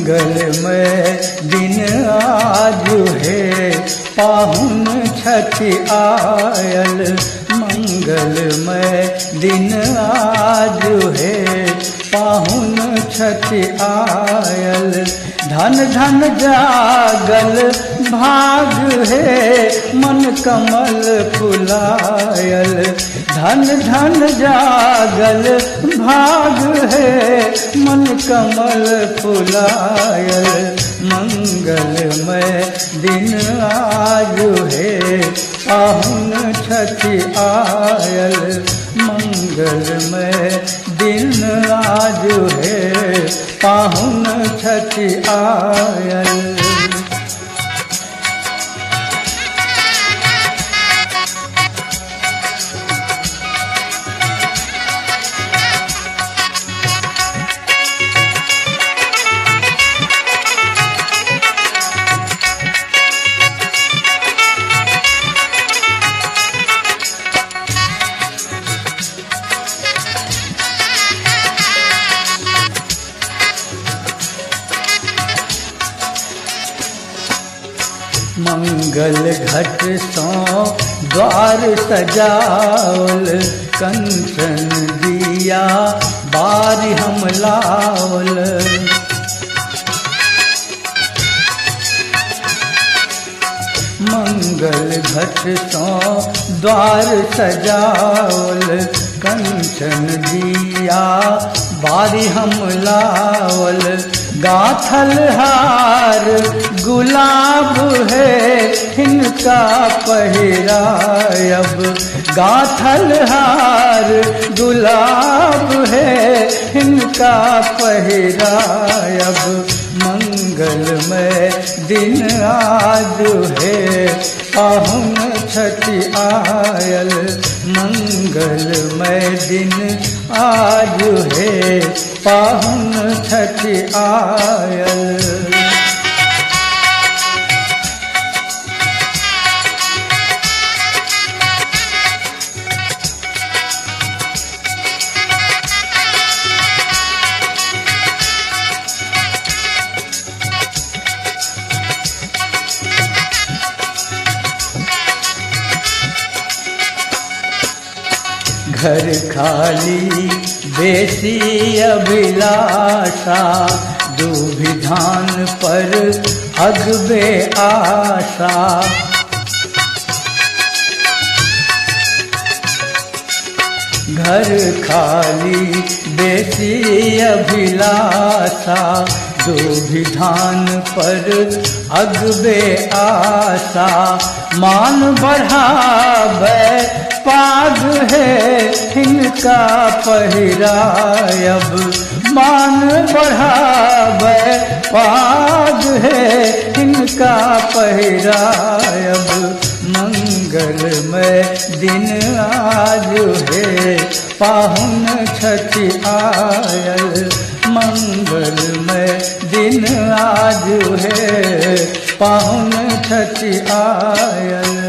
मंगलमय दिन आज है, पाहुन छठी आयल। मंगलमय दिन आज है, पाहुन छठी आयल। धन धन जागल भाग है, मन कमल फुलायल। धन धन जागल भाग है, मन कमल फुलायल। मंगलमय दिन आज है, पाहुन छठी आयल। मंगलमय दिन आज है, पाहुन छठी आयल। मंगल घट सो द्वार सजावल, कंचन दिया बारी हम लावल। मंगल घट सो द्वार सजावल, कंचन दिया बारी हम लावल। गाथल हार गुलाब है, इनका पहिरायब। गाथल हार गुलाब है, इनका पहिरायब। मंगलमय दिन आज है, पाहुन छठी आयल। मंगलमय दिन आज है, पाहुन छठी आयल। घर खाली बेसी अभिलाषा, दुभिधान पर अगबे आशा। घर खाली बेसी अभिलाषा, दुभिधान पर अगबे आशा। मान बढ़ावे पाग है, इनका पहिरायब। मान बढ़ावे पाग है, इनका पहिरायब। मंगलमय दिन आज है, पाहुन छठी आयल। मंगलमय दिन आज है, पाहुन छठी आयल।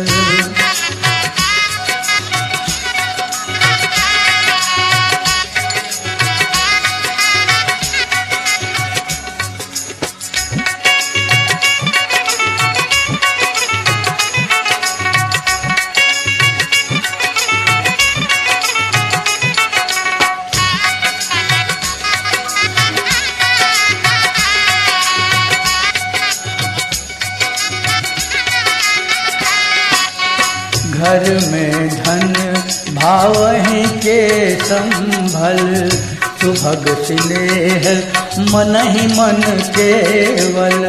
घर में धन भावहि के संभल, सुभग स्नेह मन ही मन केवल।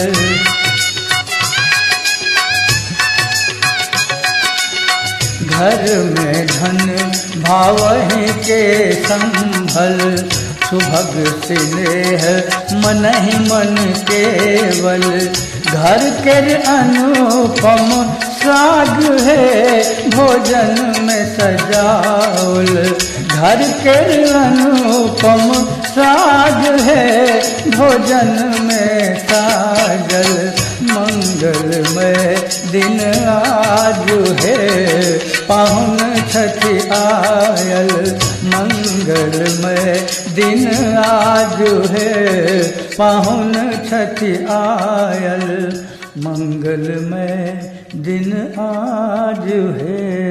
घर में धन भावहि के संभल, सुभग स्नेह मन ही मन केवल। घर के अनुपम साग है, भोजन में सजावल। घर के अनुपम साग है, भोजन में साजल। मंगलमय दिन आज है, पाहुन छठ आयल, मंगलमय दिन आज है, पाहुन छठ आयल, मंगलमय दिन आज है।